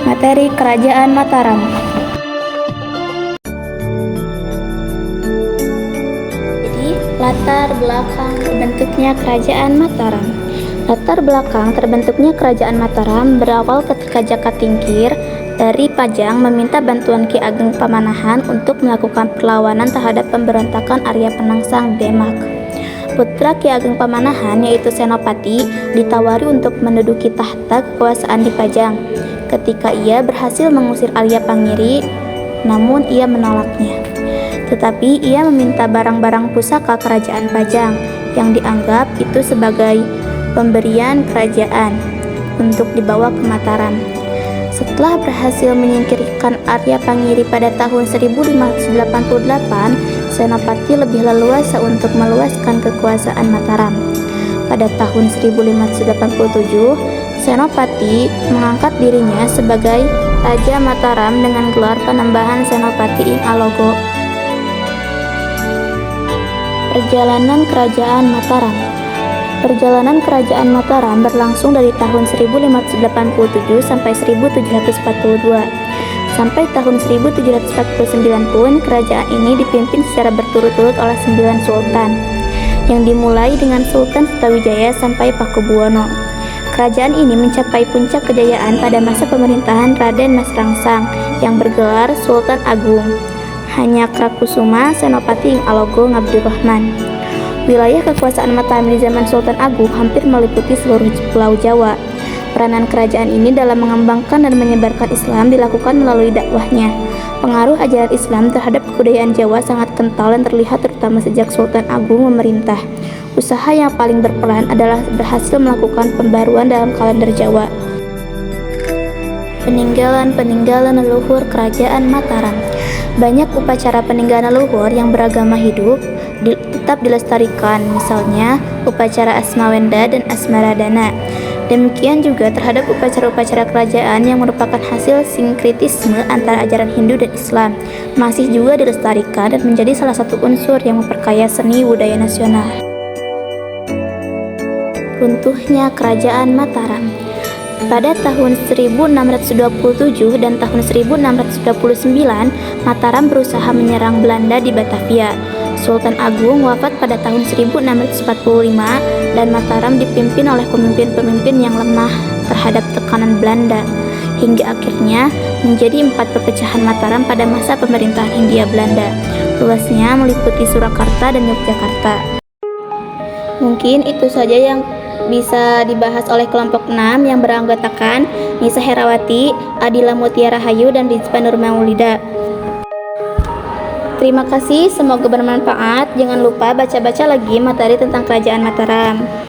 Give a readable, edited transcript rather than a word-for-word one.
Materi Kerajaan Mataram. Jadi, latar belakang terbentuknya Kerajaan Mataram. Latar belakang terbentuknya Kerajaan Mataram berawal ketika Jaka Tingkir dari Pajang meminta bantuan Ki Ageng Pamanahan untuk melakukan perlawanan terhadap pemberontakan Arya Penangsang Demak. Putra Ki Ageng Pamanahan yaitu Senopati ditawari untuk menduduki tahta kekuasaan di Pajang. Ketika ia berhasil mengusir Arya Pangiri, namun ia menolaknya. Tetapi ia meminta barang-barang pusaka kerajaan Pajang yang dianggap itu sebagai pemberian kerajaan untuk dibawa ke Mataram. Setelah berhasil menyingkirkan Arya Pangiri pada tahun 1588, Senopati lebih leluasa untuk meluaskan kekuasaan Mataram. Pada tahun 1587, Senopati mengangkat dirinya sebagai Raja Mataram dengan gelar Panembahan Senopati ing Alogo. Perjalanan Kerajaan Mataram. Perjalanan Kerajaan Mataram berlangsung dari tahun 1587 sampai 1742. Sampai tahun 1749 pun kerajaan ini dipimpin secara berturut-turut oleh 9 sultan, yang dimulai dengan Sultan Sutawijaya sampai Pakubuwono. Kerajaan ini mencapai puncak kejayaan pada masa pemerintahan Raden Mas Rangsang yang bergelar Sultan Agung, Hanyakarakusuma Senopati ing Alogo Ngabdurrahman. Wilayah kekuasaan Mataram di zaman Sultan Agung hampir meliputi seluruh Pulau Jawa. Peranan kerajaan ini dalam mengembangkan dan menyebarkan Islam dilakukan melalui dakwahnya. Pengaruh ajaran Islam terhadap kebudayaan Jawa sangat kental dan terlihat terutama sejak Sultan Agung memerintah. Usaha yang paling berperan adalah berhasil melakukan pembaruan dalam kalender Jawa. Peninggalan leluhur Kerajaan Mataram. Banyak upacara peninggalan leluhur yang beragama hidup tetap dilestarikan, misalnya upacara Asmawenda dan Asmaradana. Demikian juga terhadap upacara-upacara kerajaan yang merupakan hasil sinkretisme antara ajaran Hindu dan Islam, masih juga dilestarikan dan menjadi salah satu unsur yang memperkaya seni budaya nasional. Runtuhnya Kerajaan Mataram. Pada tahun 1627 dan tahun 1629, Mataram berusaha menyerang Belanda di Batavia. Sultan Agung wafat pada tahun 1645 dan Mataram dipimpin oleh pemimpin-pemimpin yang lemah terhadap tekanan Belanda, hingga akhirnya menjadi 4 perpecahan Mataram pada masa pemerintahan Hindia Belanda. Luasnya meliputi Surakarta dan Yogyakarta. Mungkin itu saja yang bisa dibahas oleh kelompok 6 yang beranggotakan Nisa Herawati, Adila Mutiara Hayu, dan Rizpa Nur Maulida. Terima kasih, semoga bermanfaat. Jangan lupa baca-baca lagi materi tentang Kerajaan Mataram.